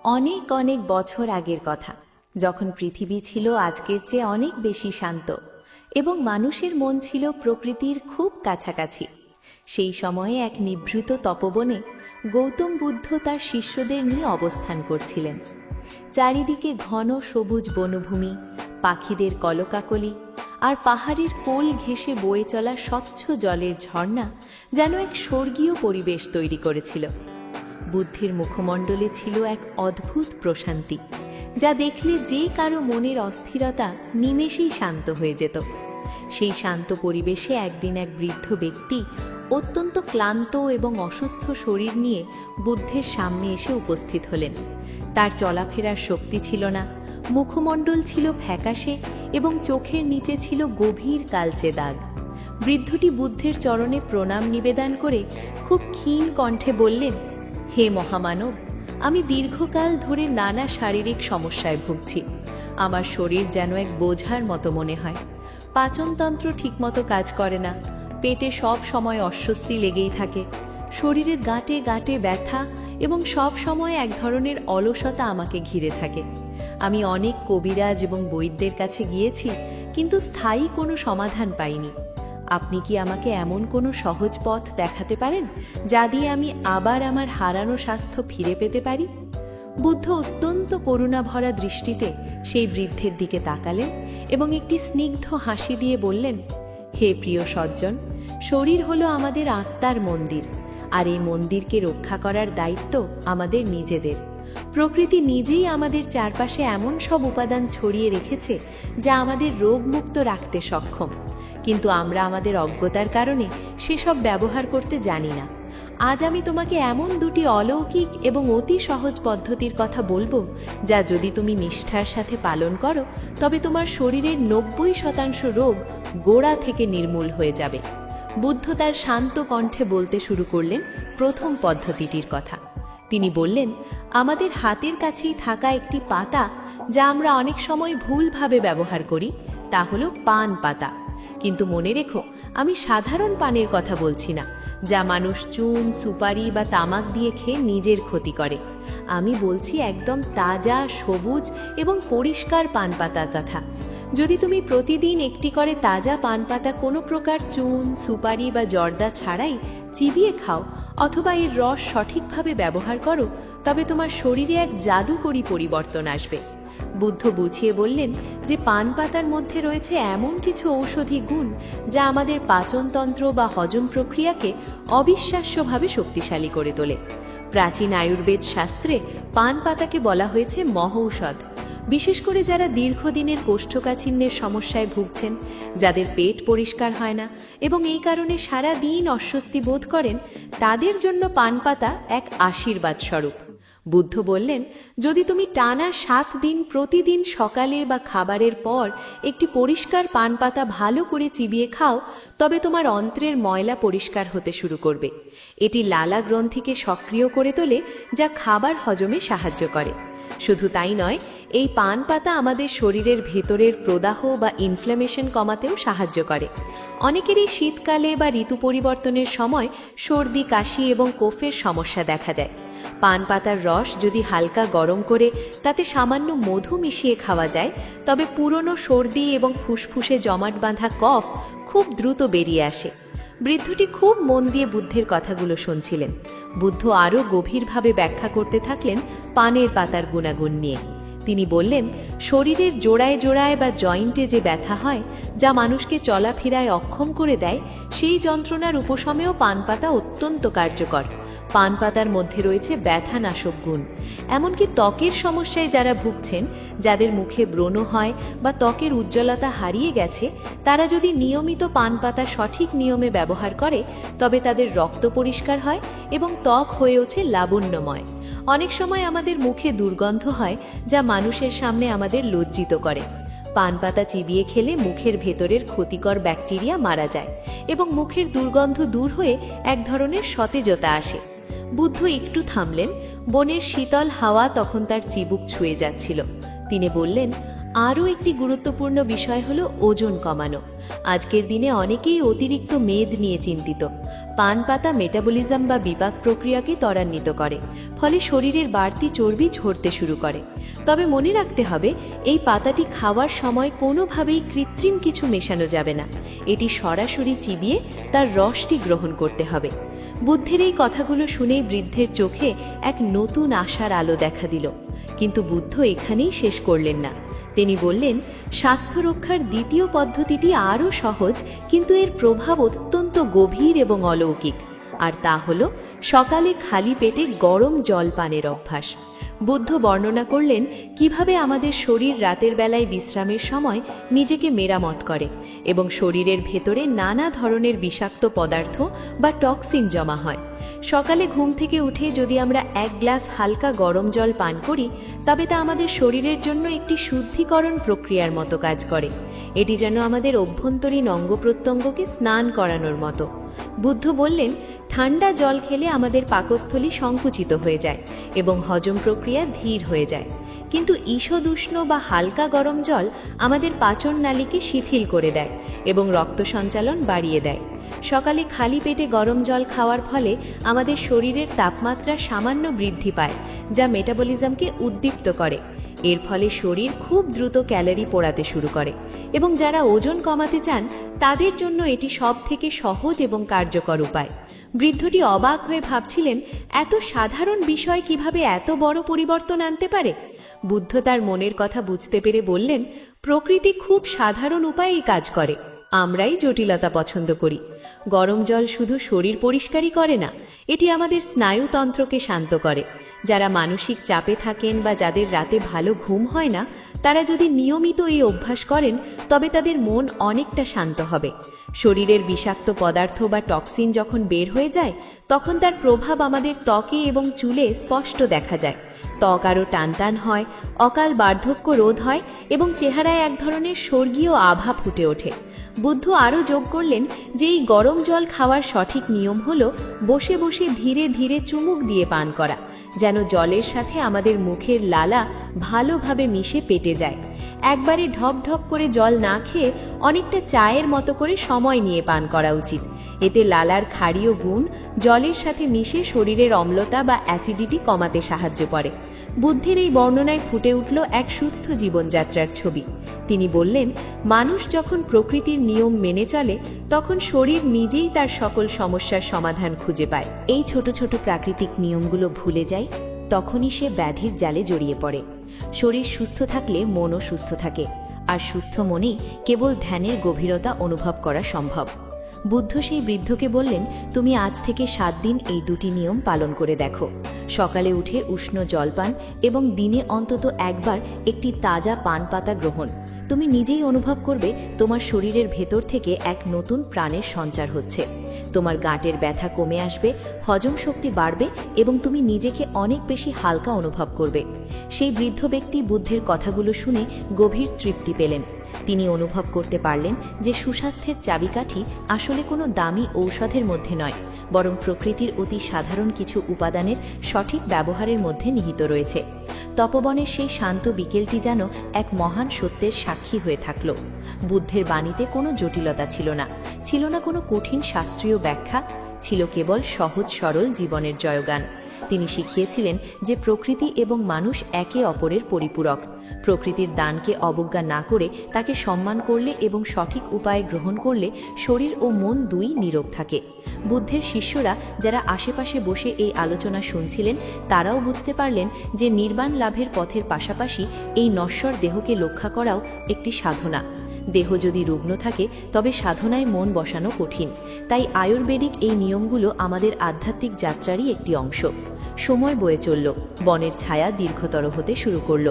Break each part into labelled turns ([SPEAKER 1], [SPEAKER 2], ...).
[SPEAKER 1] অনেক অনেক বছর আগের কথা, যখন পৃথিবী ছিল আজকের চেয়ে অনেক বেশি শান্ত এবং মানুষের মন ছিল প্রকৃতির খুব কাছাকাছি। সেই সময়ে এক নিভৃত তপবনে গৌতম বুদ্ধ তার শিষ্যদের নিয়ে অবস্থান করছিলেন। চারিদিকে ঘন সবুজ বনভূমি, পাখিদের কলকাকলি আর পাহাড়ের কোল ঘেঁষে বয়ে চলা স্বচ্ছ জলের ঝর্ণা যেন এক স্বর্গীয় পরিবেশ তৈরি করেছিল। বুদ্ধির মুখমণ্ডলে ছিল এক অদ্ভুত প্রশান্তি, যা দেখলে যে কারো মনের অস্থিরতা নিমেষেই শান্ত হয়ে যেত। সেই শান্ত পরিবেশে একদিন এক বৃদ্ধ ব্যক্তি অত্যন্ত ক্লান্ত এবং অসুস্থ শরীর নিয়ে বুদ্ধের সামনে এসে উপস্থিত হলেন। তার চলাফেরার শক্তি ছিল না, মুখমণ্ডল ছিল ফ্যাকাশে এবং চোখের নিচে ছিল গভীর কালচে দাগ। বৃদ্ধটি বুদ্ধের চরণে প্রণাম নিবেদন করে খুব ক্ষীণ কণ্ঠে বললেন, হে মহামানব, আমি দীর্ঘকাল ধরে নানা শারীরিক সমস্যায় ভুগছি। আমার শরীর যেন এক বোঝার মতো মনে হয়। পাচনতন্ত্র ঠিকমতো কাজ করে না, পেটে সব সময় অস্বস্তি লেগেই থাকে, শরীরের গাঁটে গাঁটে ব্যথা এবং সব সময় এক ধরনের অলসতা আমাকে ঘিরে থাকে। আমি অনেক কবিরাজ এবং বৈদ্যের কাছে গিয়েছি, কিন্তু স্থায়ী কোনো সমাধান পাইনি। আপনি কি আমাকে এমন কোনো সহজ পথ দেখাতে পারেন, যা দিয়ে আমি আবার আমার হারানো স্বাস্থ্য ফিরে পেতে পারি? বুদ্ধ অত্যন্ত করুণা ভরা দৃষ্টিতে সেই বৃদ্ধের দিকে তাকালেন এবং একটি স্নিগ্ধ হাসি দিয়ে বললেন, হে প্রিয় সজ্জন, শরীর হলো আমাদের আত্মার মন্দির, আর এই মন্দিরকে রক্ষা করার দায়িত্ব আমাদের নিজেদের। প্রকৃতি নিজেই আমাদের চারপাশে এমন সব উপাদান ছড়িয়ে রেখেছে যা আমাদের রোগমুক্ত রাখতে সক্ষম, কিন্তু আমরা আমাদের অজ্ঞতার কারণে সেসব ব্যবহার করতে জানি না। আজ আমি তোমাকে এমন দুটি অলৌকিক এবং অতি সহজ পদ্ধতির কথা বলবো, যা যদি তুমি নিষ্ঠার সাথে পালন করো, তবে তোমার শরীরের 90% রোগ গোড়া থেকে নির্মূল হয়ে যাবে। বুদ্ধ তার শান্ত কণ্ঠে বলতে শুরু করলেন প্রথম পদ্ধতিটির কথা। তিনি বললেন, আমাদের হাতের কাছেই থাকা একটি পাতা, যা আমরা অনেক সময় ভুলভাবে ব্যবহার করি, তা হলো পান পাতা। কিন্তু মনে রেখো, আমি সাধারণ পানের কথা বলছি না, যা মানুষ চুন, সুপারি বা তামাক দিয়ে খেয়ে নিজের ক্ষতি করে। আমি বলছি একদম তাজা, সবুজ এবং পরিষ্কার পান পাতার কথা। যদি তুমি প্রতিদিন একটি করে তাজা পান পাতা কোনো প্রকার চুন, সুপারি বা জর্দা ছাড়াই চিবিয়ে খাও, অথবা এর রস সঠিকভাবে ব্যবহার করো, তবে তোমার শরীরে এক জাদুকরী পরিবর্তন আসবে। বুদ্ধ বুঝিয়ে বললেন যে পান পাতার মধ্যে রয়েছে এমন কিছু ঔষধি গুণ, যা আমাদের পাচনতন্ত্র বা হজম প্রক্রিয়াকে অবিশ্বাস্যভাবে শক্তিশালী করে তোলে। প্রাচীন আয়ুর্বেদ শাস্ত্রে পান পাতাকে বলা হয়েছে মহৌষধ। বিশেষ করে যারা দীর্ঘদিনের কোষ্ঠকাঠিন্যের সমস্যায় ভুগছেন, যাদের পেট পরিষ্কার হয় না এবং এই কারণে সারা দিন অস্বস্তি বোধ করেন, তাদের জন্য পান পাতা এক আশীর্বাদ স্বরূপ। বুদ্ধ বললেন, যদি তুমি টানা 7 দিন প্রতিদিন সকালে বা খাবারের পর একটি পরিষ্কার পান পাতা ভালো করে চিবিয়ে খাও, তবে তোমার অন্ত্রের ময়লা পরিষ্কার হতে শুরু করবে। এটি লালা গ্রন্থিকে সক্রিয় করে তোলে, যা খাবার হজমে সাহায্য করে। শুধু তাই নয়, এই পান পাতা আমাদের শরীরের ভেতরের প্রদাহ বা ইনফ্ল্যামেশন কমাতেও সাহায্য করে। অনেকেরই শীতকালে বা ঋতু পরিবর্তনের সময় সর্দি, কাশি এবং কফের সমস্যা দেখা যায়। পান পাতার রস যদি হালকা গরম করে তাতে সামান্য মধু মিশিয়ে খাওয়া যায়, তবে পুরনো সর্দি এবং ফুসফুসে জমাট বাঁধা কফ খুব দ্রুত বেরিয়ে আসে। বৃদ্ধটি খুব মন দিয়ে বুদ্ধের কথাগুলো শুনছিলেন। বুদ্ধ আরও গভীরভাবে ব্যাখ্যা করতে থাকলেন পানের পাতার গুণাগুণ নিয়ে। তিনি বললেন, শরীরের জোড়ায় জোড়ায় বা জয়েন্টে যে ব্যথা হয়, যা মানুষকে চলাফেরায় অক্ষম করে দেয়, সেই যন্ত্রণার উপশমেও পান পাতা অত্যন্ত কার্যকর। পান পাতার মধ্যে রয়েছে ব্যথানাশক গুণ। এমনকি ত্বকের সমস্যায় যারা ভুগছেন, যাদের মুখে ব্রণ হয় বা ত্বকের উজ্জ্বলতা হারিয়ে গেছে, তারা যদি নিয়মিত পান পাতা সঠিক নিয়মে ব্যবহার করে, তবে তাদের রক্ত পরিষ্কার হয় এবং ত্বক হয়ে ওঠে লাবণ্যময়। অনেক সময় আমাদের মুখে দুর্গন্ধ হয়, যা মানুষের সামনে আমাদের লজ্জিত করে। পান পাতা চিবিয়ে খেলে মুখের ভেতরের ক্ষতিকর ব্যাকটেরিয়া মারা যায় এবং মুখের দুর্গন্ধ দূর হয়ে এক ধরনের সতেজতা আসে। বুদ্ধ একটু থামলেন। বনের শীতল হাওয়া তখন তার চিবুক ছুঁয়ে যাচ্ছিল। তিনি বললেন, আরও একটি গুরুত্বপূর্ণ বিষয় হলো ওজন কমানো। আজকের দিনে অনেকেই অতিরিক্ত মেদ নিয়ে চিন্তিত। পান পাতা মেটাবলিজম বা বিপাক প্রক্রিয়াকে ত্বরান্বিত করে, ফলে শরীরের বাড়তি চর্বি ঝরতে শুরু করে। তবে মনে রাখতে হবে, এই পাতাটি খাওয়ার সময় কোনোভাবেই কৃত্রিম কিছু মেশানো যাবে না। এটি সরাসরি চিবিয়ে তার রসটি গ্রহণ করতে হবে। বুদ্ধের এই কথাগুলো শুনেই বৃদ্ধের চোখে এক নতুন আশার আলো দেখা দিল। কিন্তু বুদ্ধ এখানেই শেষ করলেন না। তিনি বললেন, স্বাস্থ্য রক্ষার দ্বিতীয় পদ্ধতিটি আরও সহজ, কিন্তু এর প্রভাব অত্যন্ত গভীর এবং অলৌকিক। আর তা হলো সকালে খালি পেটে গরম জল পানের অভ্যাস। বুদ্ধ বর্ণনা করলেন কিভাবে আমাদের শরীর রাতের বেলায় বিশ্রামের সময় নিজেকে মেরামত করে এবং শরীরের ভেতরে নানা ধরনের বিষাক্ত পদার্থ বা টক্সিন জমা হয়। সকালে ঘুম থেকে উঠে যদি আমরা 1 গ্লাস হালকা গরম জল পান করি, তবে তা আমাদের শরীরের জন্য একটি শুদ্ধিকরণ প্রক্রিয়ার মতো কাজ করে। এটি যেন আমাদের অভ্যন্তরীণ অঙ্গ প্রত্যঙ্গকে স্নান করানোর মতো। বুদ্ধ বললেন, ঠান্ডা জল খেলে আমাদের পাকস্থলী সংকুচিত হয়ে যায় এবং হজম প্রক্রিয়া ধীর হয়ে যায়, কিন্তু ঈষদ উষ্ণ বা হালকা গরম জল আমাদের পাচন নালীকে শিথিল করে দেয় এবং রক্ত সঞ্চালন বাড়িয়ে দেয়। সকালে খালি পেটে গরম জল খাওয়ার ফলে আমাদের শরীরের তাপমাত্রা সামান্য বৃদ্ধি পায়, যা মেটাবলিজমকে উদ্দীপ্ত করে। এর ফলে শরীর খুব দ্রুত ক্যালোরি পোড়াতে শুরু করে এবং যারা ওজন কমাতে চান তাদের জন্য এটি সবথেকে সহজ এবং কার্যকর উপায়। বৃদ্ধটি অবাক হয়ে ভাবছিলেন, এত সাধারণ বিষয় কিভাবে এত বড় পরিবর্তন আনতে পারে। বুদ্ধ তার মনের কথা বুঝতে পেরে বললেন, প্রকৃতি খুব সাধারণ উপায়েই কাজ করে, আমরাই জটিলতা পছন্দ করি। গরম জল শুধু শরীর পরিষ্কারই করে না, এটি আমাদের স্নায়ুতন্ত্রকে শান্ত করে। যারা মানসিক চাপে থাকেন বা যাদের রাতে ভালো ঘুম হয় না, তারা যদি নিয়মিত এই অভ্যাস করেন তবে তাদের মন অনেকটা শান্ত হবে। শরীরের বিষাক্ত পদার্থ বা টক্সিন যখন বের হয়ে যায়, তখন তার প্রভাব আমাদের ত্বকে এবং চুলে স্পষ্ট দেখা যায়। ত্বক আরও টানটান হয়, অকাল বার্ধক্য রোধ হয় এবং চেহারায় এক ধরনের স্বর্গীয় আভা ফুটে ওঠে। বুদ্ধ আরও যোগ করলেন যে এই গরম জল খাওয়ার সঠিক নিয়ম হলো বসে বসে ধীরে ধীরে চুমুক দিয়ে পান করা, যেন জলের সাথে আমাদের মুখের লালা ভালোভাবে মিশে পেটে যায়। একবারে ঢক ঢক করে জল না খেয়ে অনেকটা চায়ের মতো করে সময় নিয়ে পান করা উচিত। এতে লালার ক্ষারীয় গুণ জলের সাথে মিশে শরীরের অম্লতা বা অ্যাসিডিটি কমাতে সাহায্য করে। বুদ্ধের এই বর্ণনায় ফুটে উঠল এক সুস্থ জীবনযাত্রার ছবি। তিনি বললেন, মানুষ যখন প্রকৃতির নিয়ম মেনে চলে, তখন শরীর নিজেই তার সকল সমস্যার সমাধান খুঁজে পায়। এই ছোট ছোট প্রাকৃতিক নিয়মগুলো ভুলে যায়, তখনই সে ব্যাধির জালে জড়িয়ে পড়ে। শরীর সুস্থ থাকলে মনও সুস্থ থাকে, আর সুস্থ মনেই কেবল ধ্যানের গভীরতা অনুভব করা সম্ভব। বুদ্ধ সেই বৃদ্ধকে বললেন, তুমি আজ থেকে 7 দিন এই দুটি নিয়ম পালন করে দেখো। সকালে উঠে উষ্ণ জলপান এবং দিনে অন্তত একবার একটি তাজা পান পাতা গ্রহণ। তুমি নিজেই অনুভব করবে তোমার শরীরের ভেতর থেকে এক নতুন প্রাণের সঞ্চার হচ্ছে। তোমার গাঁটের ব্যথা কমে আসবে, হজম শক্তি বাড়বে এবং তুমি নিজেকে অনেক বেশি হালকা অনুভব করবে। সেই বৃদ্ধ ব্যক্তি বুদ্ধের কথাগুলো শুনে গভীর তৃপ্তি পেলেন। তিনি অনুভব করতে পারলেন যে সুস্বাস্থ্যের চাবিকাঠি আসলে কোনো দামি ঔষধের মধ্যে নয়, বরং প্রকৃতির অতি সাধারণ কিছু উপাদানের সঠিক ব্যবহারের মধ্যে নিহিত রয়েছে। তপবনের সেই শান্ত বিকেলটি যেন এক মহান সত্যের সাক্ষী হয়ে থাকল। বুদ্ধের বাণীতে কোনো জটিলতা ছিল না, ছিল না কোনো কঠিন শাস্ত্রীয় ব্যাখ্যা, ছিল কেবল সহজ সরল জীবনের জয়গান। তিনি শিখিয়েছিলেন যে প্রকৃতি এবং মানুষ একে অপরের পরিপূরক। প্রকৃতির দানকে অবজ্ঞা না করে তাকে সম্মান করলে এবং সঠিক উপায়ে গ্রহণ করলে শরীর ও মন দুই নীরব থাকে। বুদ্ধের শিষ্যরা যারা আশেপাশে বসে এই আলোচনা শুনছিলেন, তারাও বুঝতে পারলেন যে নির্বাণ লাভের পথের পাশাপাশি এই নশ্বর দেহকে রক্ষা করাও একটি সাধনা। দেহ যদি রুগ্ন থাকে তবে সাধনায় মন বসানো কঠিন। তাই আয়ুর্বেদিক এই নিয়মগুলো আমাদের আধ্যাত্মিক যাত্রারই একটি অংশ। সময় বয়ে চলল, বনের ছায়া দীর্ঘতর হতে শুরু করল।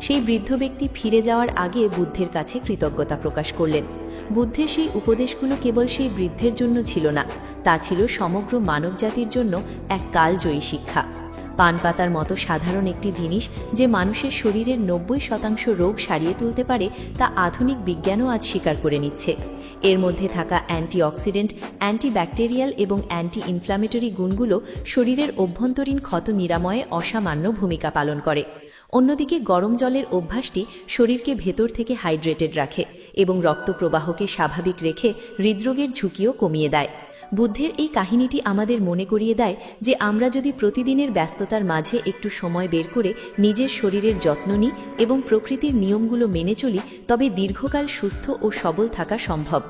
[SPEAKER 1] সেই বৃদ্ধ ব্যক্তি ফিরে যাওয়ার আগে বুদ্ধের কাছে কৃতজ্ঞতা প্রকাশ করলেন। বুদ্ধের সেই উপদেশগুলো কেবল সেই বৃদ্ধের জন্য ছিল না, তা ছিল সমগ্র মানবজাতির জন্য এক কালজয়ী শিক্ষা। পান পাতার মতো সাধারণ একটি জিনিস যে মানুষের শরীরের 90% রোগ সারিয়ে তুলতে পারে তা আধুনিক বিজ্ঞানও আজ স্বীকার করে নিচ্ছে। এর মধ্যে থাকা অ্যান্টিঅক্সিডেন্ট, অ্যান্টিব্যাকটেরিয়াল এবং অ্যান্টি ইনফ্ল্যামেটরি গুণগুলো শরীরের অভ্যন্তরীণ ক্ষত নিরাময়ে অসামান্য ভূমিকা পালন করে। অন্যদিকে গরম জলের অভ্যাসটি শরীরকে ভেতর থেকে হাইড্রেটেড রাখে এবং রক্ত প্রবাহকে স্বাভাবিক রেখে হৃদরোগের ঝুঁকিও কমিয়ে দেয়। বুদ্ধের এই কাহিনীটি আমাদের মনে করিয়ে দেয় যে আমরা যদি প্রতিদিনের ব্যস্ততার মাঝে একটু সময় বের করে নিজের শরীরের যত্ন নিই এবং প্রকৃতির নিয়মগুলো মেনে চলি, তবে দীর্ঘকাল সুস্থ ও সবল থাকা সম্ভব।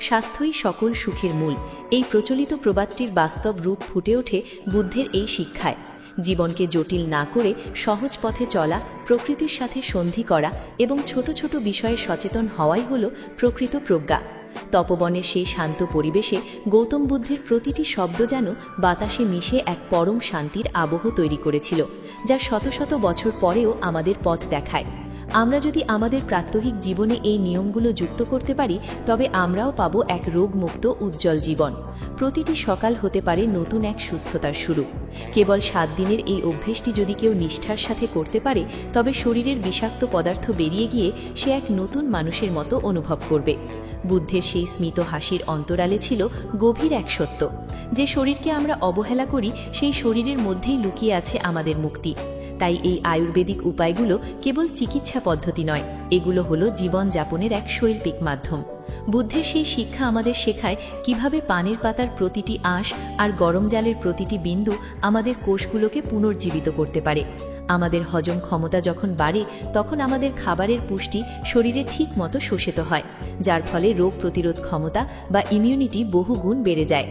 [SPEAKER 1] স্বাস্থ্যই সকল সুখের মূল, এই প্রচলিত প্রবাদটির বাস্তব রূপ ফুটে ওঠে বুদ্ধের এই শিক্ষায়। জীবনকে জটিল না করে সহজ পথে চলা, প্রকৃতির সাথে সন্ধি করা এবং ছোট ছোট বিষয়ে সচেতন হওয়াই হল প্রকৃত প্রজ্ঞা। তপবনের সেই শান্ত পরিবেশে গৌতম বুদ্ধের প্রতিটি শব্দ যেন বাতাসে মিশে এক পরম শান্তির আবহ তৈরি করেছিল, যা শত শত বছর পরেও আমাদের পথ দেখায়। আমরা যদি আমাদের প্রাত্যহিক জীবনে এই নিয়মগুলো যুক্ত করতে পারি, তবে আমরাও পাব এক রোগমুক্ত উজ্জ্বল জীবন। প্রতিটি সকাল হতে পারে নতুন এক সুস্থতার শুরু। কেবল 7 দিনের এই অভ্যেসটি যদি কেউ নিষ্ঠার সাথে করতে পারে, তবে শরীরের বিষাক্ত পদার্থ বেরিয়ে গিয়ে সে এক নতুন মানুষের মতো অনুভব করবে। বুদ্ধের সেই স্মিত হাসির অন্তরালে ছিল গভীর এক সত্য, যে শরীরকে আমরা অবহেলা করি সেই শরীরের মধ্যেই লুকিয়ে আছে আমাদের মুক্তি। তাই এই আয়ুর্বেদিক উপায়গুলো কেবল চিকিৎসা পদ্ধতি নয়, এগুলো হলো জীবনযাপনের এক শৈল্পিক মাধ্যম। বুদ্ধের সেই শিক্ষা আমাদের শেখায় কিভাবে পানের পাতার প্রতিটি আঁশ আর গরম জলের প্রতিটি বিন্দু আমাদের কোষগুলোকে পুনর্জীবিত করতে পারে। আমাদের হজম ক্ষমতা যখন বাড়ে, তখন আমাদের খাবারের পুষ্টি শরীরে ঠিক মতো শোষিত হয়, যার ফলে রোগ প্রতিরোধ ক্ষমতা বা ইমিউনিটি বহুগুণ বেড়ে যায়।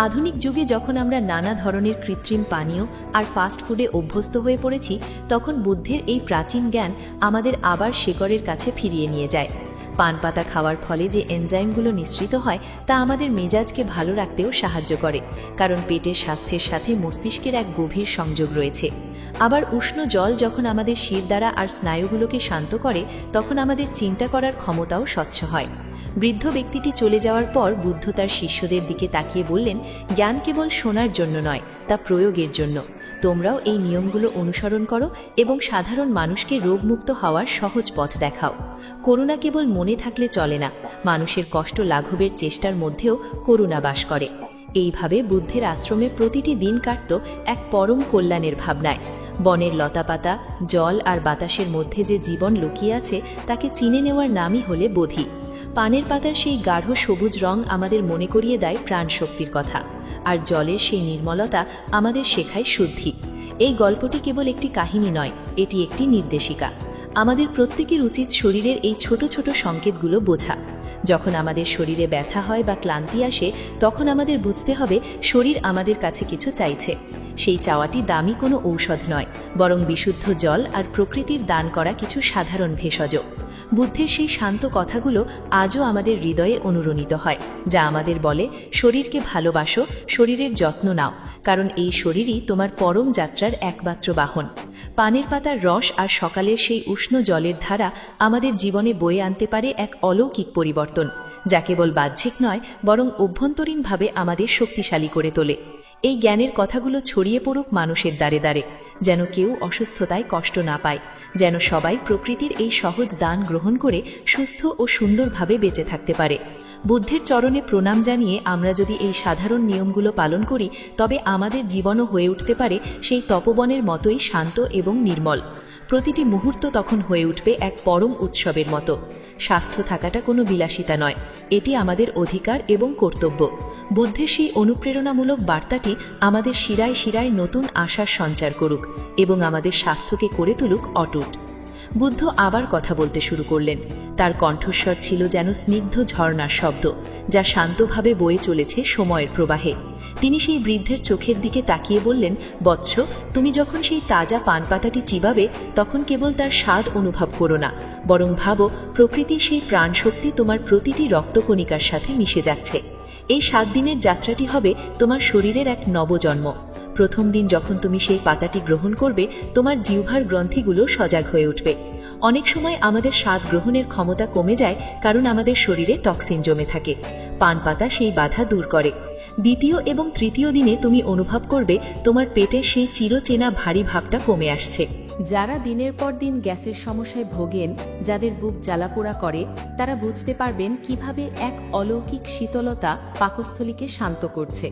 [SPEAKER 1] আধুনিক যুগে যখন আমরা নানা ধরনের কৃত্রিম পানীয় আর ফাস্ট ফুডে অভ্যস্ত হয়ে পড়েছি, তখন বুদ্ধের এই প্রাচীন জ্ঞান আমাদের আবার শেকড়ের কাছে ফিরিয়ে নিয়ে যায়। পান পাতা খাওয়ার ফলে যে এনজাইমগুলো নিঃসৃত হয় তা আমাদের মেজাজকে ভালো রাখতেও সাহায্য করে, কারণ পেটের স্বাস্থ্যের সাথে মস্তিষ্কের এক গভীর সংযোগ রয়েছে। আবার উষ্ণ জল যখন আমাদের শিরদাঁড়া আর স্নায়ুগুলোকে শান্ত করে, তখন আমাদের চিন্তা করার ক্ষমতাও স্বচ্ছ হয়। বৃদ্ধ ব্যক্তিটি চলে যাওয়ার পর বুদ্ধ তার শিষ্যদের দিকে তাকিয়ে বললেন, জ্ঞান কেবল শোনার জন্য নয়, তা প্রয়োগের জন্য। তোমরাও এই নিয়মগুলো অনুসরণ করো এবং সাধারণ মানুষকে রোগমুক্ত হওয়ার সহজ পথ দেখাও। করুণা কেবল মনে থাকলে চলে না, মানুষের কষ্ট লাঘবের চেষ্টার মধ্যেও করুণা বাস করে। এইভাবে বুদ্ধের আশ্রমে প্রতিটি দিন কাটত এক পরম কল্যাণের ভাবনায়। বনের লতাপাতা, জল আর বাতাসের মধ্যে যে জীবন লুকিয়ে আছে তাকে চিনে নেওয়ার নামই হলে বোধি। পানের পাতার সেই গাঢ় সবুজ রং আমাদের মনে করিয়ে দেয় প্রাণশক্তির কথা, আর জলের সেই নির্মলতা আমাদের শেখায় শুদ্ধি। এই গল্পটি কেবল একটি কাহিনী নয়, এটি একটি নির্দেশিকা। আমাদের প্রত্যেকের উচিত শরীরের এই ছোট ছোট সংকেতগুলো বোঝা। যখন আমাদের শরীরে ব্যথা হয় বা ক্লান্তি আসে, তখন আমাদের বুঝতে হবে শরীর আমাদের কাছে কিছু চাইছে। সেই চাওয়াটি দামি কোনো ঔষধ নয়, বরং বিশুদ্ধ জল আর প্রকৃতির দান করা কিছু সাধারণ ভেষজ। বুদ্ধের সেই শান্ত কথাগুলো আজও আমাদের হৃদয়ে অনুরণিত হয়, যা আমাদের বলে, শরীরকে ভালোবাসো, শরীরের যত্ন নাও, কারণ এই শরীরই তোমার পরম যাত্রার একমাত্র বাহন। পানের পাতার রস আর সকালের সেই উষ্ণ জলের ধারা আমাদের জীবনে বয়ে আনতে পারে এক অলৌকিক পরিবর্তন, যা কেবল বাহ্যিক নয়, বরং অভ্যন্তরীণভাবে আমাদের শক্তিশালী করে তোলে। এই জ্ঞানের কথাগুলো ছড়িয়ে পড়ুক মানুষের দ্বারে দ্বারে, যেন কেউ অসুস্থতায় কষ্ট না পায়, যেন সবাই প্রকৃতির এই সহজ দান গ্রহণ করে সুস্থ ও সুন্দরভাবে বেঁচে থাকতে পারে। বুদ্ধের চরণে প্রণাম জানিয়ে আমরা যদি এই সাধারণ নিয়মগুলো পালন করি, তবে আমাদের জীবনও হয়ে উঠতে পারে সেই তপবনের মতোই শান্ত এবং নির্মল। প্রতিটি মুহূর্ত তখন হয়ে উঠবে এক পরম উৎসবের মতো। স্বাস্থ্য থাকাটা কোনো বিলাসিতা নয়, এটি আমাদের অধিকার এবং কর্তব্য। বুদ্ধের সেই অনুপ্রেরণামূলক বার্তাটি আমাদের শিরায় শিরায় নতুন আশার সঞ্চার করুক এবং আমাদের স্বাস্থ্যকে করে তুলুক অটুট। বুদ্ধ আবার কথা বলতে শুরু করলেন। তার কণ্ঠস্বর ছিল যেন স্নিগ্ধ ঝর্ণার শব্দ, যা শান্তভাবে বয়ে চলেছে সময়ের প্রবাহে। তিনি সেই বৃদ্ধের চোখের দিকে তাকিয়ে বললেন, বৎস, তুমি যখন সেই তাজা পান পাতাটি চিবাবে, তখন কেবল তার স্বাদ অনুভব করো না, বরং ভাবো প্রকৃতির সেই প্রাণশক্তি তোমার প্রতিটি রক্তকণিকার সাথে মিশে যাচ্ছে। এই 7 দিনের যাত্রাটি হবে তোমার শরীরের এক নবজন্ম। প্রথম দিন যখন তুমি সেই পাতাটি গ্রহণ করবে, তোমার জিহ্বার গ্রন্থিগুলো সজাগ হয়ে উঠবে। অনেক সময় আমাদের স্বাদ গ্রহণের ক্ষমতা কমে যায়, কারণ আমাদের শরীরে টক্সিন জমে থাকে। পান পাতা সেই বাধা দূর করে।
[SPEAKER 2] দ্বিতীয় এবং তৃতীয় দিনে তুমি অনুভব করবে তোমার পেটে সেই চিরচেনা ভারী ভাবটা কমে আসছে।
[SPEAKER 1] যারা দিনের পর দিন গ্যাসের সমস্যায় ভোগেন, যাদের বুক জ্বালাপোড়া করে, তারা বুঝতে পারবেন কিভাবে এক অলৌকিক শীতলতা পাকস্থলীকে শান্ত করছে।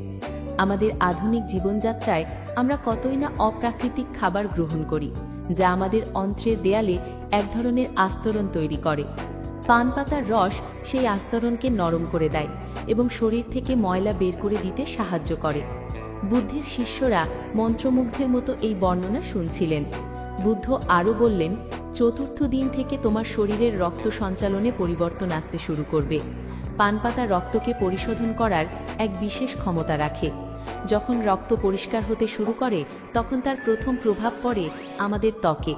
[SPEAKER 1] আমাদের আধুনিক জীবনযাত্রায় আমরা কতই না অপ্রাকৃতিক খাবার গ্রহণ করি, যা আমাদের অন্ত্রের দেয়ালে এক ধরনের আস্তরণ তৈরি করে। পান পাতার রস সেই আস্তরণকে নরম করে দেয় এবং শরীর থেকে ময়লা বের করে দিতে সাহায্য করে। বুদ্ধের শিষ্যরা মন্ত্রমুগ্ধের মতো এই বর্ণনা শুনছিলেন। বুদ্ধ আরও বললেন, চতুর্থ দিন থেকে তোমার শরীরের রক্ত সঞ্চালনে পরিবর্তন আসতে শুরু করবে। পান পাতা রক্তকে পরিশোধন করার এক বিশেষ ক্ষমতা রাখে। যখন রক্ত পরিষ্কার হতে শুরু করে, তখন তার প্রথম প্রভাব পড়ে আমাদের ত্বকে।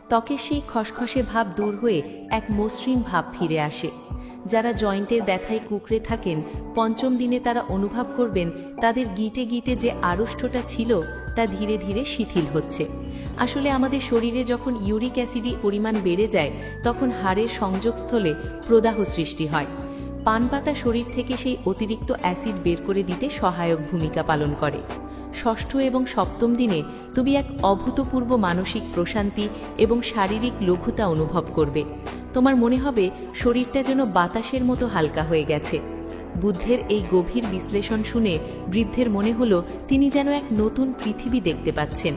[SPEAKER 1] ত্বকের সেই খসখসে ভাব দূর হয়ে এক মসৃণ ভাব ফিরে আসে। যারা জয়েন্টের ব্যথায় কুঁকড়ে থাকেন, পঞ্চম দিনে তারা অনুভব করবেন তাদের গিটে গিটে যে আড়ষ্টটা ছিল তা ধীরে ধীরে শিথিল হচ্ছে। আসলে আমাদের শরীরে যখন ইউরিক অ্যাসিডের পরিমাণ বেড়ে যায়, তখন হাড়ের সংযোগস্থলে প্রদাহ সৃষ্টি হয়। পান পাতা শরীর থেকে সেই অতিরিক্ত অ্যাসিড বের করে দিতে সহায়ক ভূমিকা পালন করে। ষষ্ঠ এবং সপ্তম দিনে তুমি এক অভূতপূর্ব মানসিক প্রশান্তি এবং শারীরিক লঘুতা অনুভব করবে। তোমার মনে হবে শরীরটা যেন বাতাসের মতো হালকা হয়ে গেছে। বুদ্ধের এই গভীর বিশ্লেষণ শুনে বৃদ্ধের মনে হলো তিনি যেন এক নতুন পৃথিবী দেখতে পাচ্ছেন।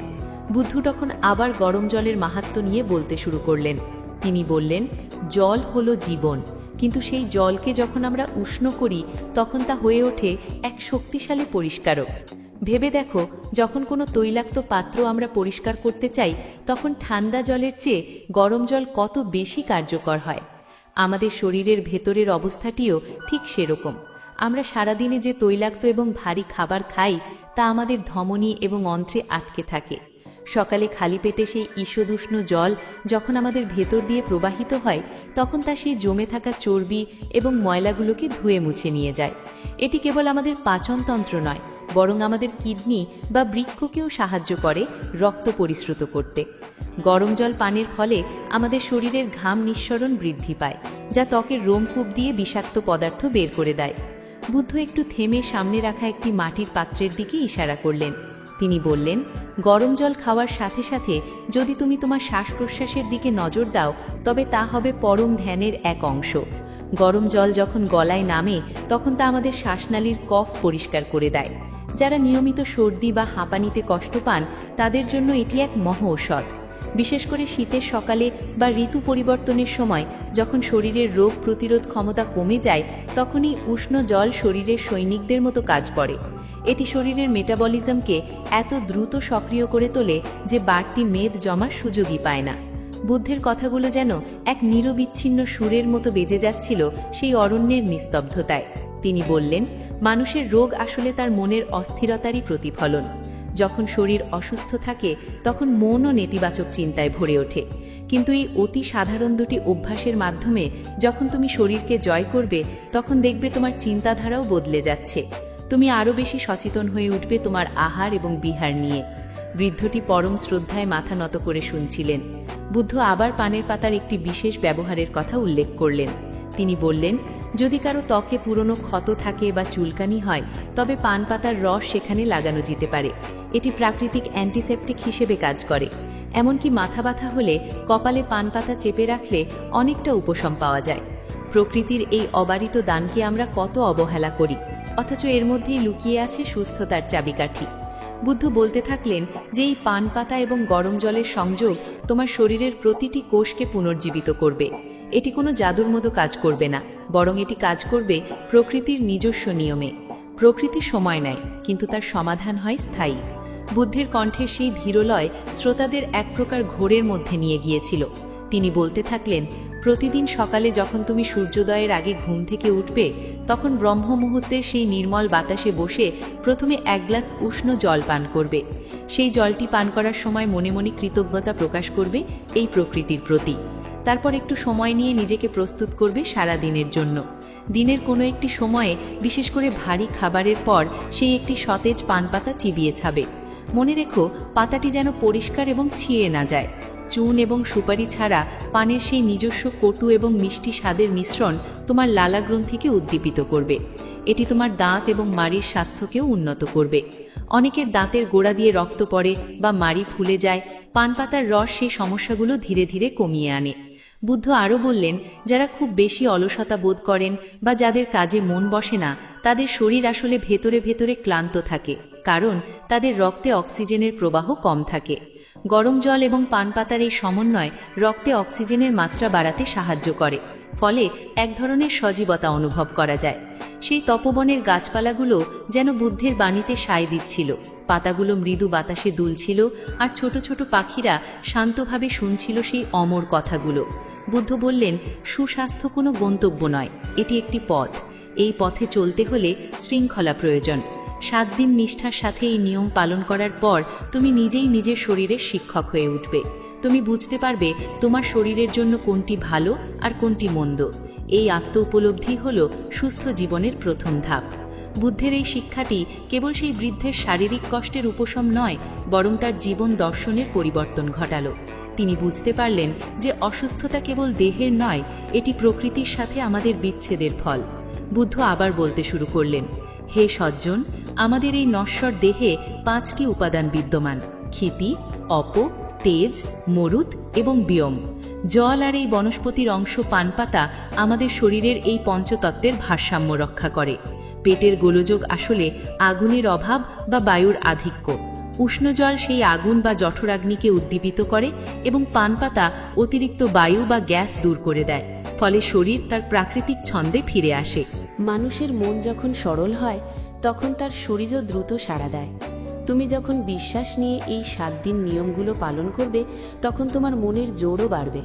[SPEAKER 1] বুদ্ধ তখন আবার গরম জলের মাহাত্ম্য নিয়ে বলতে শুরু করলেন। তিনি বললেন, জল হলো জীবন, কিন্তু সেই জলকে যখন আমরা উষ্ণ করি, তখন তা হয়ে ওঠে এক শক্তিশালী পরিষ্কারক। ভেবে দেখো, যখন কোনো তৈলাক্ত পাত্র আমরা পরিষ্কার করতে চাই, তখন ঠান্ডা জলের চেয়ে গরম জল কত বেশি কার্যকর হয়। আমাদের শরীরের ভেতরের অবস্থাটিও ঠিক সেরকম। আমরা সারাদিনে যে তৈলাক্ত এবং ভারী খাবার খাই, তা আমাদের ধমনী এবং অন্ত্রে আটকে থাকে। সকালে খালি পেটে সেই ঈষদুষ্ণ জল যখন আমাদের ভেতর দিয়ে প্রবাহিত হয়, তখন তা সেই জমে থাকা চর্বি এবং ময়লাগুলোকে ধুয়ে মুছে নিয়ে যায়। এটি কেবল আমাদের পাচনতন্ত্র নয়, বরং আমাদের কিডনি বা বৃক্ককেও সাহায্য করে রক্ত পরিশ্রুত করতে। গরম জল পানের ফলে আমাদের শরীরের ঘাম নিঃসরণ বৃদ্ধি পায়, যা ত্বকের রোমকূপ দিয়ে বিষাক্ত পদার্থ বের করে দেয়। বুদ্ধ একটু থেমে সামনে রাখা একটি মাটির পাত্রের দিকে ইশারা করলেন। তিনি বললেন, গরম জল খাওয়ার সাথে সাথে যদি তুমি তোমার শ্বাস প্রশ্বাসের দিকে নজর দাও, তবে তা হবে পরম ধ্যানের এক অংশ। গরম জল যখন গলায় নামে, তখন তা আমাদের শ্বাসনালীর কফ পরিষ্কার করে দেয়। যারা নিয়মিত সর্দি বা হাঁপানিতে কষ্ট পান, তাদের জন্য এটি এক মহৌষধ। বিশেষ করে শীতের সকালে বা ঋতু পরিবর্তনের সময় যখন শরীরের রোগ প্রতিরোধ ক্ষমতা কমে যায়, তখনই উষ্ণ জল শরীরের সৈনিকদের মতো কাজ করে। এটি শরীরের মেটাবলিজমকে এত দ্রুত সক্রিয় করে তোলে যে বাড়তি মেদ জমার সুযোগই পায় না। বুদ্ধের কথাগুলো যেন এক নিরবিচ্ছিন্ন সুরের মতো বেজে যাচ্ছিল সেই অরণ্যের নিস্তব্ধতায়। তিনি বললেন, মানুষের রোগ আসলে তার মনের অস্থিরতারই প্রতিফলন। যখন শরীর অসুস্থ থাকে, তখন মনও নেতিবাচক চিন্তায় ভরে ওঠে। কিন্তু এই অতি সাধারণ দুটি অভ্যাসের মাধ্যমে যখন তুমি শরীরকে জয় করবে, তখন দেখবে তোমার চিন্তাধারাও বদলে যাচ্ছে। তুমি আরও বেশি সচেতন হয়ে উঠবে তোমার আহার এবং বিহার নিয়ে। বৃদ্ধটি পরম শ্রদ্ধায় মাথা নত করে শুনছিলেন। বুদ্ধ আবার পানের পাতার একটি বিশেষ ব্যবহারের কথা উল্লেখ করলেন। তিনি বললেন, যদি কারো ত্বকে পুরনো ক্ষত থাকে বা চুলকানি হয়, তবে পান পাতার রস সেখানে লাগানো যেতে পারে। এটি প্রাকৃতিক অ্যান্টিসেপটিক হিসেবে কাজ করে। এমনকি মাথা ব্যথা হলে কপালে পান পাতা চেপে রাখলে অনেকটা উপশম পাওয়া যায়। প্রকৃতির এই অবারিত দানকে আমরা কত অবহেলা করি, অথচ এর মধ্যেই লুকিয়ে আছে সুস্থতার চাবিকাঠি। বুদ্ধ বলতে থাকলেন যে এই পান পাতা এবং গরম জলের সংযোগ তোমার শরীরের প্রতিটি কোষকে পুনর্জীবিত করবে। এটি কোনো জাদুর মতো কাজ করবে না, বরং এটি কাজ করবে প্রকৃতির নিজস্ব নিয়মে। প্রকৃতি সময় নেয়, কিন্তু তার সমাধান হয় স্থায়ী। বুদ্ধের কণ্ঠের সেই ধীরলয় শ্রোতাদের এক প্রকার ঘোরের মধ্যে নিয়ে গিয়েছিল। তিনি বলতে থাকলেন, প্রতিদিন সকালে যখন তুমি সূর্যোদয়ের আগে ঘুম থেকে উঠবে, তখন ব্রহ্ম মুহূর্তের সেই নির্মল বাতাসে বসে প্রথমে এক গ্লাস উষ্ণ জল পান করবে। সেই জলটি পান করার সময় মনে মনে কৃতজ্ঞতা প্রকাশ করবে এই প্রকৃতির প্রতি। তারপর একটু সময় নিয়ে নিজেকে প্রস্তুত করবে সারা দিনের জন্য। দিনের কোনো একটি সময়ে, বিশেষ করে ভারী খাবারের পর, সেই একটি সতেজ পান পাতা চিবিয়ে খাবে। মনে রেখো, পাতাটি যেন পরিষ্কার এবং ছিঁড়ে না যায়।
[SPEAKER 2] চুন এবং সুপারি ছাড়া পানের সেই নিজস্ব কটু এবং মিষ্টি স্বাদের মিশ্রণ তোমার লালা গ্রন্থিকে উদ্দীপিত করবে। এটি তোমার দাঁত এবং মাড়ির স্বাস্থ্যকেও উন্নত করবে। অনেকের দাঁতের গোড়া দিয়ে রক্ত পড়ে বা মাড়ি ফুলে যায়, পান পাতার রস সেই সমস্যাগুলো ধীরে ধীরে কমিয়ে আনে। বুদ্ধ আরও বললেন, যারা খুব বেশি অলসতা বোধ করেন বা যাদের কাজে মন বসে না, তাদের শরীর আসলে ভেতরে ভেতরে ক্লান্ত থাকে, কারণ তাদের রক্তে অক্সিজেনের প্রবাহ কম থাকে। গরম জল এবং পান পাতার এই সমন্বয় রক্তে অক্সিজেনের মাত্রা বাড়াতে সাহায্য করে, ফলে এক ধরনের সজীবতা অনুভব করা যায়। সেই তপবনের গাছপালাগুলো যেন বুদ্ধের বাণীতে সায় দিচ্ছিল, পাতাগুলো মৃদু বাতাসে দুলছিল আর ছোট ছোট পাখিরা শান্তভাবে শুনছিল সেই অমর কথাগুলো। বুদ্ধ বললেন, সুস্বাস্থ্য কোনো গন্তব্য নয়, এটি একটি পথ। এই পথে চলতে হলে শৃঙ্খলা প্রয়োজন। 7 দিন নিষ্ঠার সাথে এই নিয়ম পালন করার পর তুমি নিজেই নিজের শরীরের শিক্ষক হয়ে উঠবে। তুমি বুঝতে পারবে তোমার শরীরের জন্য কোনটি ভালো আর কোনটি মন্দ। এই আত্ম উপলব্ধি হল সুস্থ জীবনের প্রথম ধাপ। বুদ্ধের এই শিক্ষাটি কেবল সেই বৃদ্ধের শারীরিক কষ্টের উপশম নয়, বরং তার জীবন দর্শনের পরিবর্তন ঘটালো। তিনি বুঝতে পারলেন যে অসুস্থতা কেবল দেহের নয়, এটি প্রকৃতির সাথে আমাদের বিচ্ছেদের ফল। বুদ্ধ আবার বলতে শুরু করলেন, হে সজ্জন, আমাদের এই নশ্বর দেহে 5টি উপাদান বিদ্যমান: ক্ষিতি, অপ, তেজ, মরুত এবং বিয়ম। জল আর এই বনস্পতির অংশ পানপাতা আমাদের শরীরের এই পঞ্চতত্ত্বের ভারসাম্য রক্ষা করে। পেটের গোলযোগ আসলে আগুনের অভাব বা বায়ুর আধিক্য। উষ্ণ জল সেই আগুন বা জঠরাগ্নিকে উদ্দীপিত করে এবং পানপাতা অতিরিক্ত বায়ু বা গ্যাস দূর করে দেয়, ফলে শরীর তার প্রাকৃতিক ছন্দে ফিরে আসে।
[SPEAKER 1] মানুষের মন যখন সরল হয়, তখন তার শরীরও দ্রুত সাড়া দেয়। তুমি যখন বিশ্বাস নিয়ে এই 7 দিন নিয়মগুলো পালন করবে, তখন তোমার মনের জোরও বাড়বে।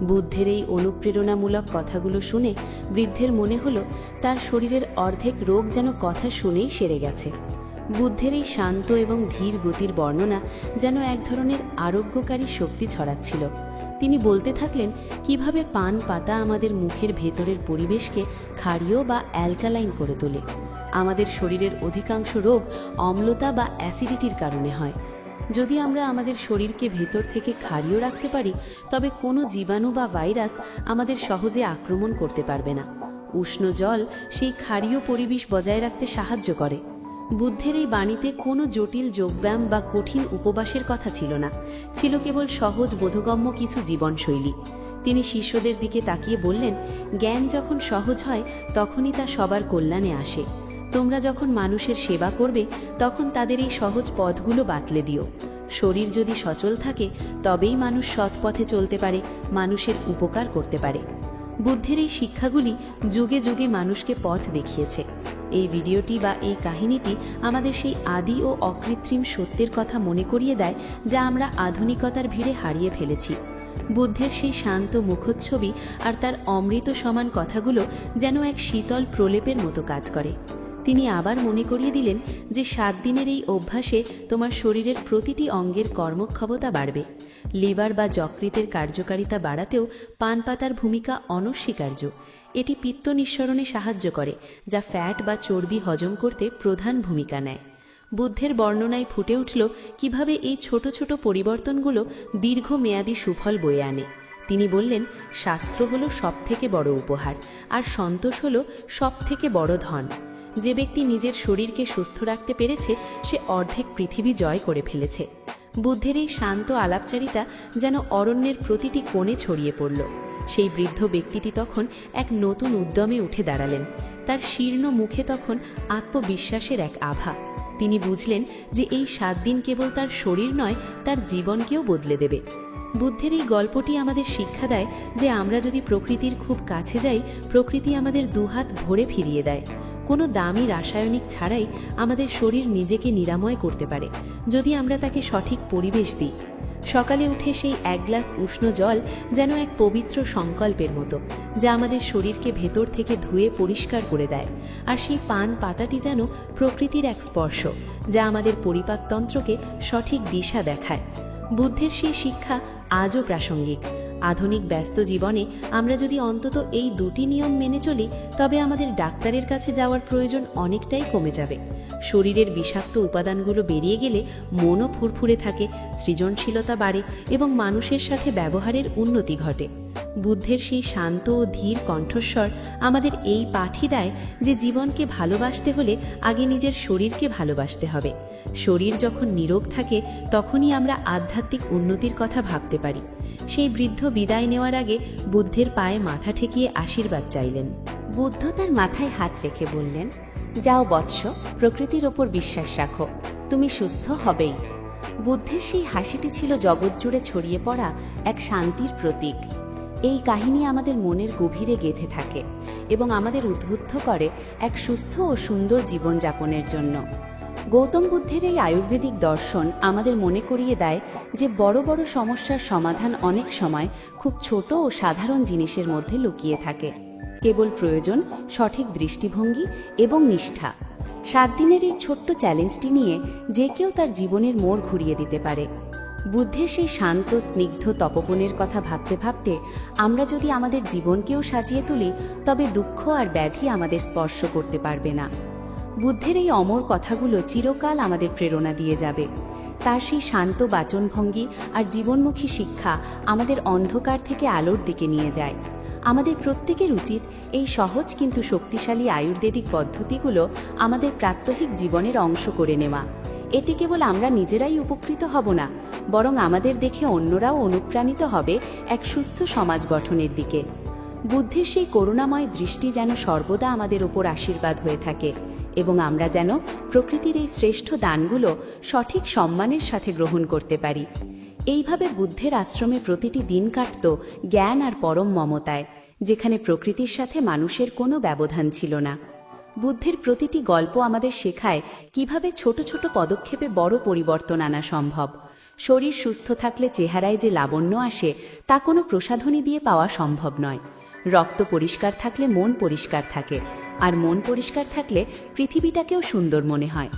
[SPEAKER 1] বুদ্ধের এই অনুপ্রেরণামূলক কথাগুলো শুনে বৃদ্ধের মনে হলো তার শরীরের অর্ধেক রোগ যেন কথা শুনেই সেরে গেছে। বুদ্ধের এই শান্ত এবং ধীর গতির বর্ণনা যেন এক ধরনের আরোগ্যকারী শক্তি ছড়াচ্ছিল। তিনি বলতে থাকলেন কিভাবে পান পাতা আমাদের মুখের ভেতরের পরিবেশকে ক্ষারীয় বা অ্যালকালাইন করে তোলে। আমাদের শরীরের অধিকাংশ রোগ অম্লতা বা অ্যাসিডিটির কারণে হয়। যদি আমরা আমাদের শরীরকে ভেতর থেকে ক্ষারীয় রাখতে পারি, তবে কোনো জীবাণু বা ভাইরাস আমাদের সহজে আক্রমণ করতে পারবে না। উষ্ণ জল সেই ক্ষারীয় পরিবেশ বজায় রাখতে সাহায্য করে। বুদ্ধের এই বাণীতে কোনো জটিল যোগব্যায়াম বা কঠিন উপবাসের কথা ছিল না, ছিল কেবল সহজ বোধগম্য কিছু জীবনশৈলী। তিনি শিষ্যদের দিকে তাকিয়ে বললেন, জ্ঞান যখন সহজ হয়, তখনই তা সবার কল্যাণে আসে। তোমরা যখন মানুষের সেবা করবে, তখন তাদের এই সহজ পথগুলো বাতলে দিও। শরীর যদি সচল থাকে, তবেই মানুষ সৎ পথে চলতে পারে, মানুষের উপকার করতে পারে। বুদ্ধের এই শিক্ষাগুলি যুগে যুগে মানুষকে পথ দেখিয়েছে। এই ভিডিওটি বা এই কাহিনীটি আমাদের সেই আদি ও অকৃত্রিম সত্যের কথা মনে করিয়ে দেয়, যা আমরা আধুনিকতার ভিড়ে হারিয়ে ফেলেছি। বুদ্ধের সেই শান্ত মুখচ্ছবি আর তার অমৃত সমান কথাগুলো যেন এক শীতল প্রলেপের মতো কাজ করে। তিনি আবার মনে করিয়ে দিলেন যে 7 দিনের এই অভ্যাসে তোমার শরীরের প্রতিটি অঙ্গের কর্মক্ষমতা বাড়বে। লিভার বা যকৃতের কার্যকারিতা বাড়াতেও পান পাতার ভূমিকা অনস্বীকার্য। এটি পিত্ত নিঃসরণে সাহায্য করে, যা ফ্যাট বা চর্বি হজম করতে প্রধান ভূমিকা নেয়। বুদ্ধের বর্ণনায় ফুটে উঠল কিভাবে এই ছোট ছোট পরিবর্তনগুলো দীর্ঘমেয়াদী সুফল বয়ে আনে। তিনি বললেন, শাস্ত্র হলো সবথেকে বড় উপহার, আর সন্তোষ হলো সবথেকে বড় ধন। যে ব্যক্তি নিজের শরীরকে সুস্থ রাখতে পেরেছে, সে অর্ধেক পৃথিবী জয় করে ফেলেছে। বুদ্ধের এই শান্ত আলাপচারিতা যেন অরণ্যের প্রতিটি কোণে ছড়িয়ে পড়ল। সেই বৃদ্ধ ব্যক্তিটি তখন এক নতুন উদ্যমে উঠে দাঁড়ালেন। তার শীর্ণ মুখে তখন আত্মবিশ্বাসের এক আভা। তিনি বুঝলেন যে এই 7 দিন কেবল তার শরীর নয়, তার জীবনকেও বদলে দেবে। বুদ্ধের এই গল্পটি আমাদের শিক্ষা দেয় যে আমরা যদি প্রকৃতির খুব কাছে যাই, প্রকৃতি আমাদের দুহাত ভরে ফিরিয়ে দেয়। কোনো দামি রাসায়নিক ছাড়াই আমাদের শরীর নিজেকে নিরাময় করতে পারে, যদি আমরা তাকে সঠিক পরিবেশ দিই। সকালে উঠে সেই 1 গ্লাস উষ্ণ জল যেন এক পবিত্র সংকল্পের মতো, যা আমাদের শরীরকে ভেতর থেকে ধুয়ে পরিষ্কার করে দেয়। আর সেই পান পাতাটি যেন প্রকৃতির এক স্পর্শ, যা আমাদের পরিপাকতন্ত্রকে সঠিক দিশা দেখায়। বুদ্ধের সেই শিক্ষা আজও প্রাসঙ্গিক।
[SPEAKER 2] আধুনিক ব্যস্ত জীবনে আমরা যদি অন্তত এই দুটি নিয়ম মেনে চলি, তবে আমাদের ডাক্তারের কাছে যাওয়ার প্রয়োজন অনেকটাই কমে যাবে। শরীরের বিষাক্ত উপাদানগুলো বেরিয়ে গেলে মনও ফুরফুরে থাকে, সৃজনশীলতা বাড়ে এবং মানুষের সাথে ব্যবহারের উন্নতি ঘটে। বুদ্ধের সেই শান্ত ও ধীর কণ্ঠস্বর আমাদের এই পাঠই দেয় যে জীবনকে ভালোবাসতে হলে আগে নিজের শরীরকে ভালোবাসতে হবে। শরীর যখন নিরোগ থাকে তখনই আমরা আধ্যাত্মিক উন্নতির কথা ভাবতে পারি। সেই বৃদ্ধ বিদায় নেওয়ার আগে বুদ্ধের পায়ে মাথা ঠেকিয়ে আশীর্বাদ চাইলেন।
[SPEAKER 1] বুদ্ধ তার মাথায় হাত রেখে বললেন, যাও বৎস, প্রকৃতির ওপর বিশ্বাস রাখো, তুমি সুস্থ হবেই। বুদ্ধের সেই হাসিটি ছিল জগৎ জুড়ে ছড়িয়ে পড়া এক শান্তির প্রতীক। এই কাহিনী আমাদের মনের গভীরে গেঁথে থাকে এবং আমাদের উদ্বুদ্ধ করে এক সুস্থ ও সুন্দর জীবনযাপনের জন্য। গৌতম বুদ্ধের এই আয়ুর্বেদিক দর্শন আমাদের মনে করিয়ে দেয় যে বড় বড় সমস্যার সমাধান অনেক সময় খুব ছোট ও সাধারণ জিনিসের মধ্যে লুকিয়ে থাকে। কেবল প্রয়োজন সঠিক দৃষ্টিভঙ্গি এবং নিষ্ঠা। 7 দিনের এই ছোট্ট চ্যালেঞ্জটি নিয়ে যে কেউ তার জীবনের মোড় ঘুরিয়ে দিতে পারে। বুদ্ধের সেই শান্ত স্নিগ্ধ তপবনের কথা ভাবতে ভাবতে আমরা যদি আমাদের জীবনকেও সাজিয়ে তুলি, তবে দুঃখ আর ব্যাধি আমাদের স্পর্শ করতে পারবে না। বুদ্ধের এই অমর কথাগুলো চিরকাল আমাদের প্রেরণা দিয়ে যাবে। তার সেই শান্ত বাচনভঙ্গি আর জীবনমুখী শিক্ষা আমাদের অন্ধকার থেকে আলোর দিকে নিয়ে যায়। আমাদের প্রত্যেকের উচিত এই সহজ কিন্তু শক্তিশালী আয়ুর্বেদিক পদ্ধতিগুলো আমাদের প্রাত্যহিক জীবনের অংশ করে নেওয়া। এতে কেবল আমরা নিজেরাই উপকৃত হব না, বরং আমাদের দেখে অন্যরাও অনুপ্রাণিত হবে এক সুস্থ সমাজ গঠনের দিকে। বুদ্ধের সেই করুণাময় দৃষ্টি যেন সর্বদা আমাদের ওপর আশীর্বাদ হয়ে থাকে এবং আমরা যেন প্রকৃতির এই শ্রেষ্ঠ দানগুলো সঠিক সম্মানের সাথে গ্রহণ করতে পারি। এইভাবে বুদ্ধের আশ্রমে প্রতিটি দিন কাটত জ্ঞান আর পরম মমতায়, যেখানে প্রকৃতির সাথে মানুষের কোনো ব্যবধান ছিল না। বুদ্ধের প্রতিটি গল্প আমাদের শেখায় কিভাবে ছোট ছোট পদক্ষেপে বড় পরিবর্তন আনা সম্ভব। শরীর সুস্থ থাকলে চেহারায় যে লাবণ্য আসে তা কোনো প্রসাধনী দিয়ে পাওয়া সম্ভব নয়। রক্ত পরিষ্কার থাকলে মন পরিষ্কার থাকে, আর মন পরিষ্কার থাকলে পৃথিবীটাকেও সুন্দর মনে হয়।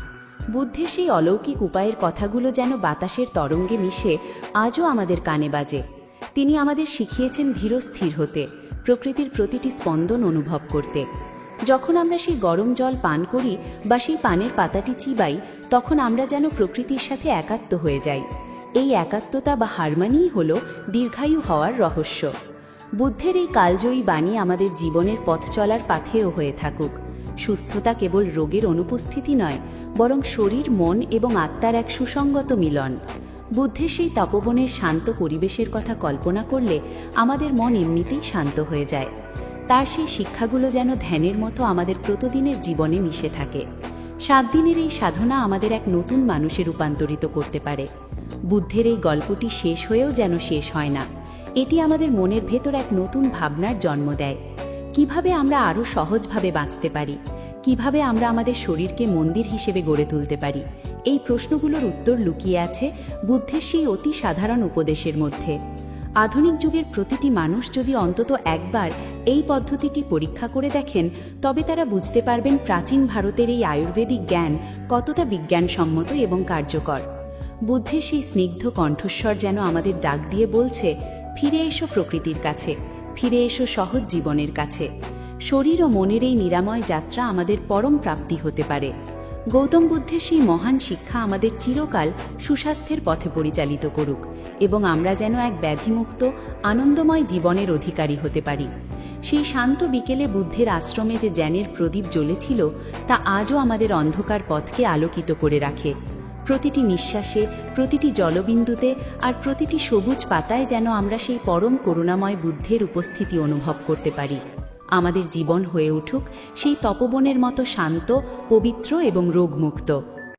[SPEAKER 1] বুদ্ধের সেই অলৌকিক উপায়ের কথাগুলো যেন বাতাসের তরঙ্গে মিশে আজও আমাদের কানে বাজে। তিনি আমাদের শিখিয়েছেন ধীরস্থির হতে, প্রকৃতির প্রতিটি স্পন্দন অনুভব করতে। যখন আমরা সেই গরম জল পান করি বা সেই পানের পাতাটি চিবাই, তখন আমরা যেন প্রকৃতির সাথে একাত্ম হয়ে যাই। এই একাত্মতা বা হারমানিই হল দীর্ঘায়ু হওয়ার রহস্য। বুদ্ধের এই কালজয়ী বাণী আমাদের জীবনের পথ চলার পাথেয় হয়ে থাকুক। সুস্থতা কেবল রোগের অনুপস্থিতি নয়, বরং শরীর, মন এবং আত্মার এক সুসংগত মিলন। বুদ্ধের সেই তপবনের শান্ত পরিবেশের কথা কল্পনা করলে আমাদের মন এমনিতেই শান্ত হয়ে যায়। তার সেই শিক্ষাগুলো যেন ধ্যানের মতো আমাদের প্রতিদিনের জীবনে মিশে থাকে। 7 দিনের এই সাধনা আমাদের এক নতুন মানুষে রূপান্তরিত করতে পারে। বুদ্ধের এই গল্পটি শেষ হয়েও যেন শেষ হয় না, এটি আমাদের মনের ভেতর এক নতুন ভাবনার জন্ম দেয়। কিভাবে আমরা আরও সহজভাবে বাঁচতে পারি, কিভাবে আমরা আমাদের শরীরকে মন্দির হিসেবে গড়ে তুলতে পারি, এই প্রশ্নগুলোর উত্তর লুকিয়ে আছে বুদ্ধের সেই অতি সাধারণ উপদেশের মধ্যে। আধুনিক যুগের প্রতিটি মানুষ যদি অন্তত একবার এই পদ্ধতিটি পরীক্ষা করে দেখেন, তবে তারা বুঝতে পারবেন প্রাচীন ভারতের এই আয়ুর্বেদিক জ্ঞান কতটা বিজ্ঞানসম্মত এবং কার্যকর। বুদ্ধের সেই স্নিগ্ধ কণ্ঠস্বর যেন আমাদের ডাক দিয়ে বলছে, ফিরে এসো প্রকৃতির কাছে, ফিরে এসো সহজ জীবনের কাছে। শরীর ও মনের এই নিরাময় যাত্রা আমাদের পরম প্রাপ্তি হতে পারে। গৌতম বুদ্ধের সেই মহান শিক্ষা আমাদের চিরকাল সুস্বাস্থ্যের পথে পরিচালিত করুক এবং আমরা যেন এক ব্যাধিমুক্ত আনন্দময় জীবনের অধিকারী হতে পারি। সেই শান্ত বিকেলে বুদ্ধের আশ্রমে যে জ্ঞানের প্রদীপ জ্বলেছিল তা আজও আমাদের অন্ধকার পথকে আলোকিত করে রাখে। প্রতিটি নিঃশ্বাসে, প্রতিটি জলবিন্দুতে আর প্রতিটি সবুজ পাতায় যেন আমরা সেই পরম করুণাময় বুদ্ধের উপস্থিতি অনুভব করতে পারি। আমাদের জীবন হয়ে উঠুক সেই তপবনের মতো শান্ত, পবিত্র এবং রোগমুক্ত।